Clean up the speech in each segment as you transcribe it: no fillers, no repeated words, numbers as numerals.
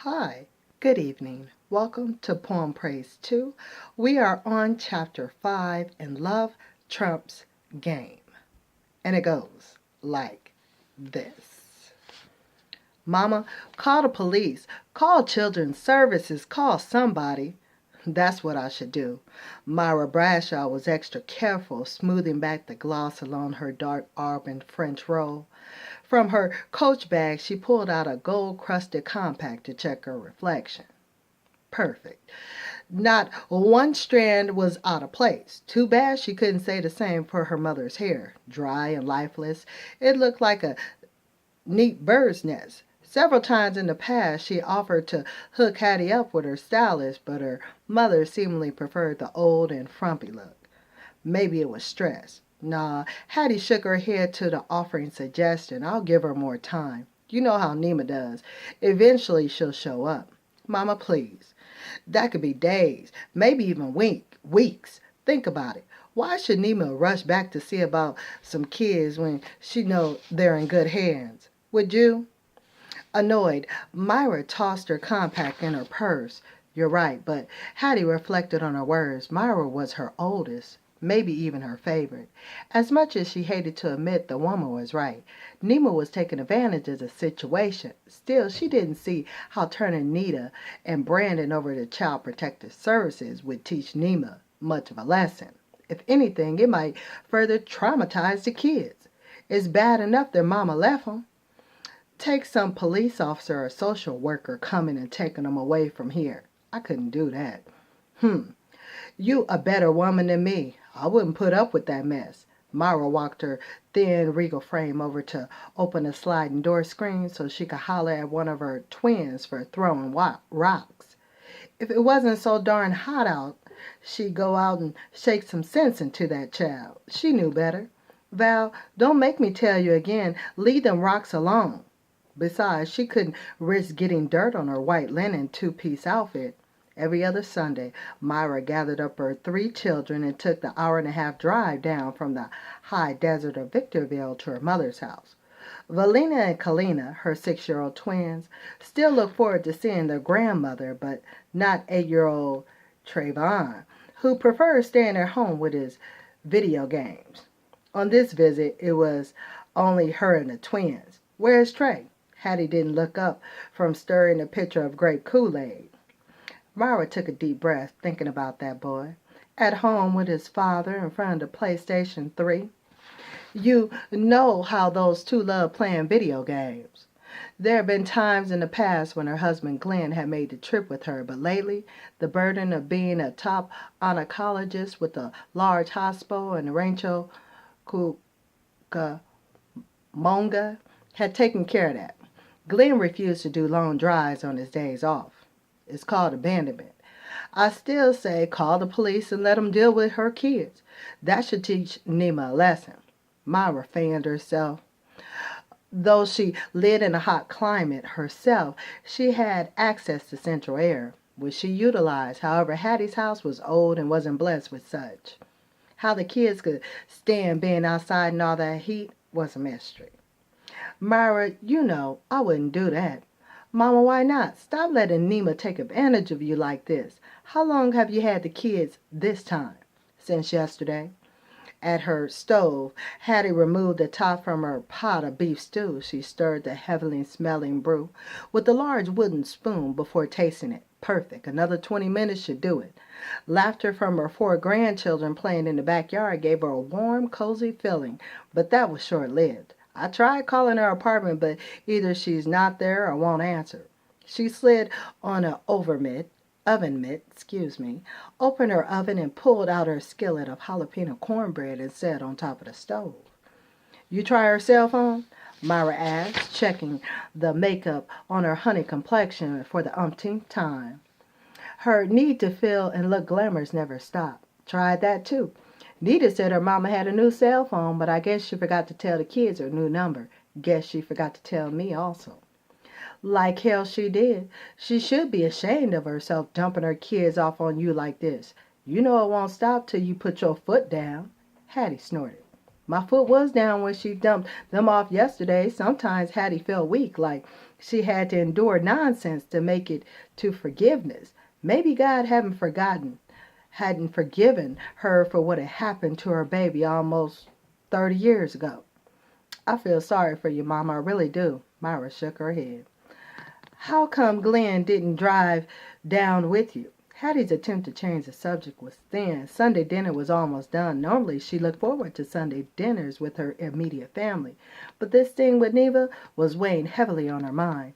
Hi, good evening. Welcome to Poem Praise 2. We are on chapter 5 in Love Trumps Game. And it goes like this. Mama, call the police, call children's services, call somebody. That's what I should do. Myra Bradshaw was extra careful, smoothing back the gloss along her dark auburn French roll. From her coach bag, she pulled out a gold-crusted compact to check her reflection. Perfect. Not one strand was out of place. Too bad she couldn't say the same for her mother's hair. Dry and lifeless, it looked like a neat bird's nest. Several times in the past, she offered to hook Hattie up with her stylist, but her mother seemingly preferred the old and frumpy look. Maybe it was stress. Nah, Hattie shook her head to the offering suggestion. I'll give her more time. You know how Nima does. Eventually she'll show up. Mama, please. That could be days, maybe even weeks. Think about it. Why should Nima rush back to see about some kids when she know they're in good hands? Would you? Annoyed, Myra tossed her compact in her purse. You're right, but Hattie reflected on her words. Myra was her oldest, maybe even her favorite. As much as she hated to admit the woman was right, Nima was taking advantage of the situation. Still, she didn't see how turning Nita and Brandon over to Child Protective Services would teach Nima much of a lesson. If anything, it might further traumatize the kids. It's bad enough their mama left them. Take some police officer or social worker coming and taking them away from here. I couldn't do that. You a better woman than me. I wouldn't put up with that mess. Myra walked her thin, regal frame over to open a sliding door screen so she could holler at one of her twins for throwing rocks. If it wasn't so darn hot out, she'd go out and shake some sense into that child. She knew better. Val, don't make me tell you again, leave them rocks alone. Besides, she couldn't risk getting dirt on her white linen two-piece outfit. Every other Sunday, Myra gathered up her 3 children and took the hour-and-a-half drive down from the high desert of Victorville to her mother's house. Valina and Kalina, her 6-year-old twins, still looked forward to seeing their grandmother, but not 8-year-old Trayvon, who preferred staying at home with his video games. On this visit, it was only her and the twins. Where's Trey? Hattie didn't look up from stirring a pitcher of grape Kool-Aid. Myra took a deep breath, thinking about that boy. At home with his father in front of the PlayStation 3. You know how those two love playing video games. There have been times in the past when her husband Glenn had made the trip with her, but lately, the burden of being a top oncologist with a large hospital in Rancho Cucamonga had taken care of that. Glenn refused to do long drives on his days off. It's called abandonment. I still say call the police and let them deal with her kids. That should teach Nima a lesson. Myra fanned herself. Though she lived in a hot climate herself, she had access to central air, which she utilized. However, Hattie's house was old and wasn't blessed with such. How the kids could stand being outside in all that heat was a mystery. Myra, you know, I wouldn't do that. Mama, why not? Stop letting Nima take advantage of you like this. How long have you had the kids this time? Since yesterday. At her stove, Hattie removed the top from her pot of beef stew. She stirred the heavily smelling brew with a large wooden spoon before tasting it. Perfect. Another 20 minutes should do it. Laughter from her 4 grandchildren playing in the backyard gave her a warm, cozy feeling, but that was short-lived. I tried calling her apartment, but either she's not there or won't answer. She slid on an oven mitt, opened her oven and pulled out her skillet of jalapeno cornbread and set on top of the stove. You try her cell phone? Myra asked, checking the makeup on her honey complexion for the umpteenth time. Her need to feel and look glamorous never stopped. Tried that too. Nita said her mama had a new cell phone, but I guess she forgot to tell the kids her new number. Guess she forgot to tell me also. Like hell she did. She should be ashamed of herself dumping her kids off on you like this. You know it won't stop till you put your foot down. Hattie snorted. My foot was down when she dumped them off yesterday. Sometimes Hattie felt weak, like She had to endure nonsense to make it to forgiveness. Maybe God hadn't forgiven her for what had happened to her baby almost 30 years ago. I feel sorry for you, Mama, I really do. Myra shook her head. How come Glenn didn't drive down with you? Hattie's attempt to change the subject was thin. Sunday dinner was almost done. Normally, she looked forward to Sunday dinners with her immediate family. But this thing with Neva was weighing heavily on her mind.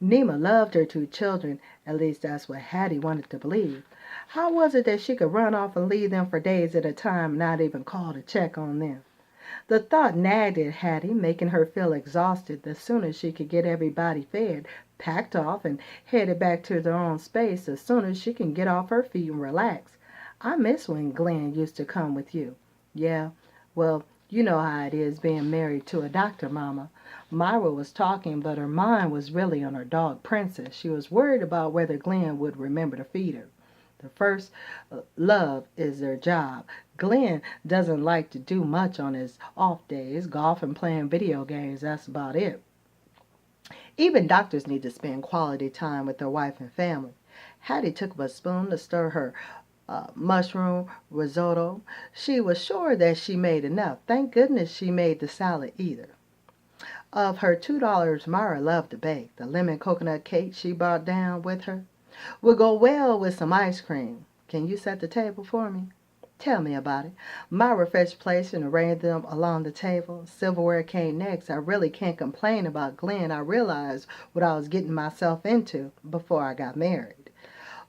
Nema loved her two children, at least that's what Hattie wanted to believe. How was it that she could run off and leave them for days at a time and not even call to check on them? The thought nagged at Hattie, making her feel exhausted. The sooner she could get everybody fed, packed off, and headed back to their own space, the sooner she can get off her feet and relax. I miss when Glenn used to come with you. Yeah, well, you know how it is being married to a doctor, Mama. Myra was talking, but her mind was really on her dog, Princess. She was worried about whether Glenn would remember to feed her. The first love is their job. Glenn doesn't like to do much on his off days. Golf and playing video games, that's about it. Even doctors need to spend quality time with their wife and family. Hattie took up a spoon to stir her mushroom risotto. She was sure that she made enough. Thank goodness she made the salad either. Of her $2, Myra loved to bake. The lemon coconut cake she brought down with her would go well with some ice cream. Can you set the table for me? Tell me about it. Myra fetched plates and arranged them along the table. Silverware came next. I really can't complain about Glenn. I realized what I was getting myself into before I got married.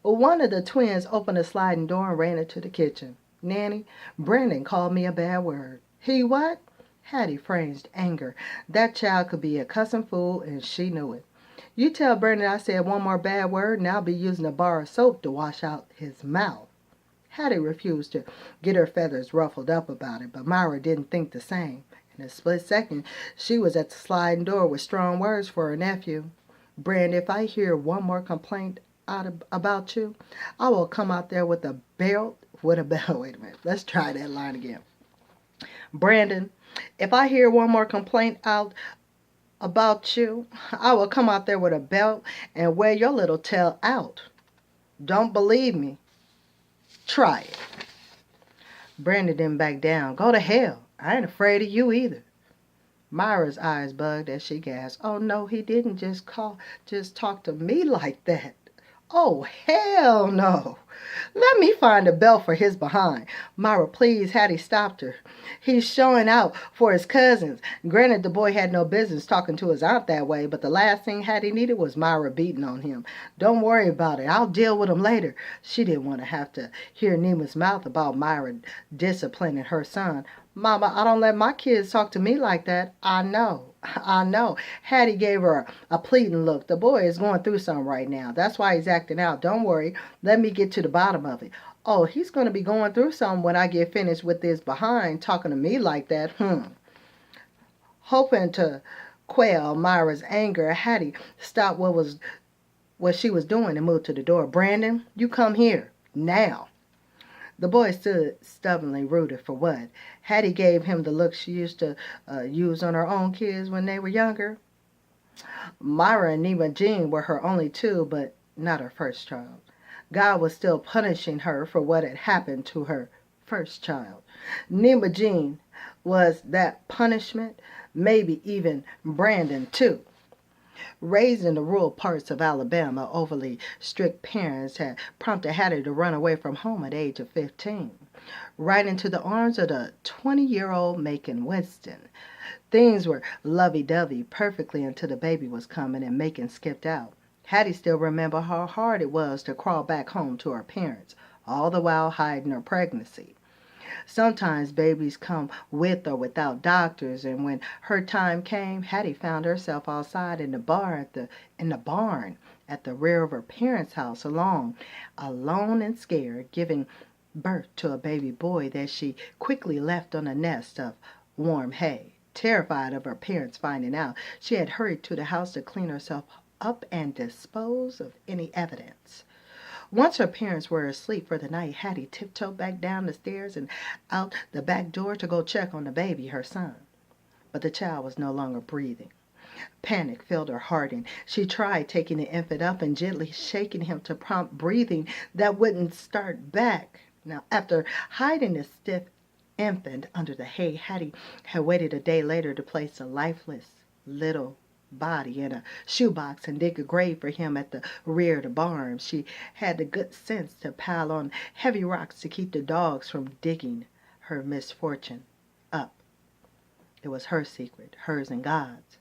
One of the twins opened a sliding door and ran into the kitchen. Nanny, Brandon called me a bad word. He what? Hattie framed anger. That child could be a cussing fool, and she knew it. You tell Brandon I said one more bad word, and I'll be using a bar of soap to wash out his mouth. Hattie refused to get her feathers ruffled up about it, but Myra didn't think the same. In a split second, she was at the sliding door with strong words for her nephew. Brandon, if I hear one more complaint about you, I will come out there with a belt. Wait a minute. Let's try that line again. Brandon, if I hear one more complaint out about you, I will come out there with a belt and wear your little tail out. Don't believe me? Try it. Brandon didn't back down. Go to hell. I ain't afraid of you either. Myra's eyes bugged as she gasped. Oh no, he didn't just talk to me like that. Oh, hell no. Let me find a belt for his behind. Myra, please. Hattie stopped her. He's showing out for his cousins. Granted, the boy had no business talking to his aunt that way, but the last thing Hattie needed was Myra beating on him. Don't worry about it. I'll deal with him later. She didn't want to have to hear Nema's mouth about Myra disciplining her son. Mama, I don't let my kids talk to me like that. I know. Hattie gave her a pleading look. The boy is going through something right now. That's why he's acting out. Don't worry. Let me get to the bottom of it. Oh, he's going to be going through something when I get finished with this behind talking to me like that. Hoping to quell Myra's anger, Hattie stopped what she was doing and moved to the door. Brandon, you come here. Now. The boy stood stubbornly rooted for what? Hattie gave him the look she used to use on her own kids when they were younger. Myra and Nema Jean were her only two, but not her first child. God was still punishing her for what had happened to her first child. Nema Jean was that punishment, maybe even Brandon too. Raised in the rural parts of Alabama, overly strict parents had prompted Hattie to run away from home at the age of 15, right into the arms of the 20-year-old Macon Winston. Things were lovey-dovey perfectly until the baby was coming and Macon skipped out. Hattie still remembered how hard it was to crawl back home to her parents, all the while hiding her pregnancy. Sometimes babies come with or without doctors, and when her time came, Hattie found herself outside in the barn at the rear of her parents' house, alone and scared, giving birth to a baby boy that she quickly left on a nest of warm hay. Terrified of her parents finding out, she had hurried to the house to clean herself up and dispose of any evidence. Once her parents were asleep for the night, Hattie tiptoed back down the stairs and out the back door to go check on the baby, her son. But the child was no longer breathing. Panic filled her heart, and she tried taking the infant up and gently shaking him to prompt breathing that wouldn't start back. Now, after hiding the stiff infant under the hay, Hattie had waited a day later to place the lifeless little body in a shoebox and dig a grave for him at the rear of the barn. She had the good sense to pile on heavy rocks to keep the dogs from digging her misfortune up. It was her secret, hers and God's.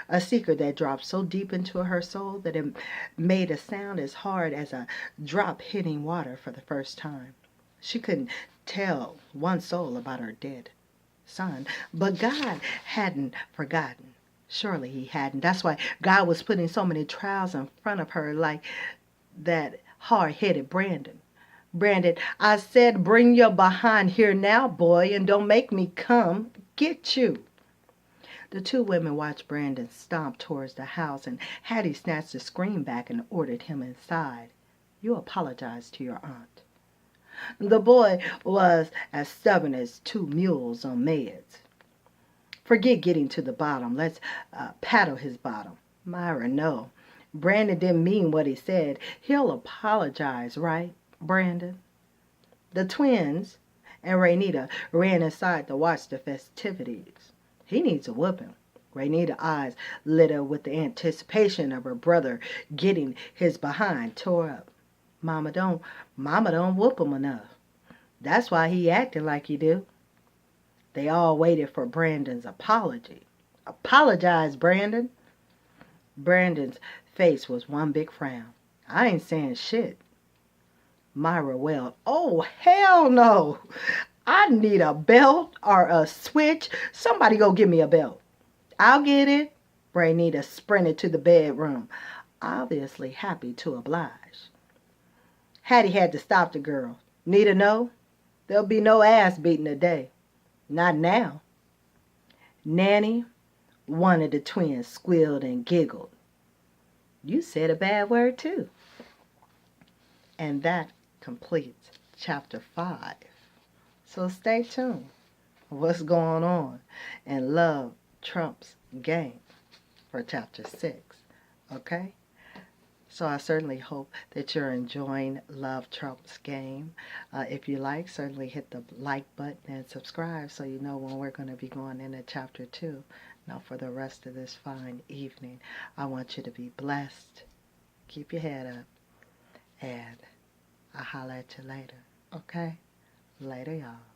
A secret that dropped so deep into her soul that it made a sound as hard as a drop hitting water for the first time. She couldn't tell one soul about her dead son, but God hadn't forgotten. Surely he hadn't. That's why God was putting so many trials in front of her, like that hard-headed Brandon. Brandon, I said bring your behind here now, boy, and don't make me come get you. The two women watched Brandon stomp towards the house, and Hattie snatched the screen back and ordered him inside. You apologize to your aunt. The boy was as stubborn as two mules on meds. Forget getting to the bottom. Let's paddle his bottom. Myra, no. Brandon didn't mean what he said. He'll apologize, right, Brandon? The twins and Raynita ran inside to watch the festivities. He needs a whooping. Raynita's eyes lit up with the anticipation of her brother getting his behind tore up. Mama don't whoop him enough. That's why he acted like he do. They all waited for Brandon's apology. Apologize, Brandon. Brandon's face was one big frown. I ain't saying shit. Myra wailed, oh, hell no. I need a belt or a switch. Somebody go give me a belt. I'll get it. Raynita sprinted to the bedroom, obviously happy to oblige. Hattie had to stop the girl. Nita, no. There'll be no ass beating today. Not now. Nanny, one of the twins squealed and giggled. You said a bad word too. And that completes chapter 5. So stay tuned. What's going on in Love Trump's Game for chapter 6. Okay? So I certainly hope that you're enjoying Love Trump's Game. If you like, certainly hit the like button and subscribe so you know when we're going to be going into chapter 2. Now for the rest of this fine evening, I want you to be blessed. Keep your head up. And I'll holler at you later. Okay? Later, y'all.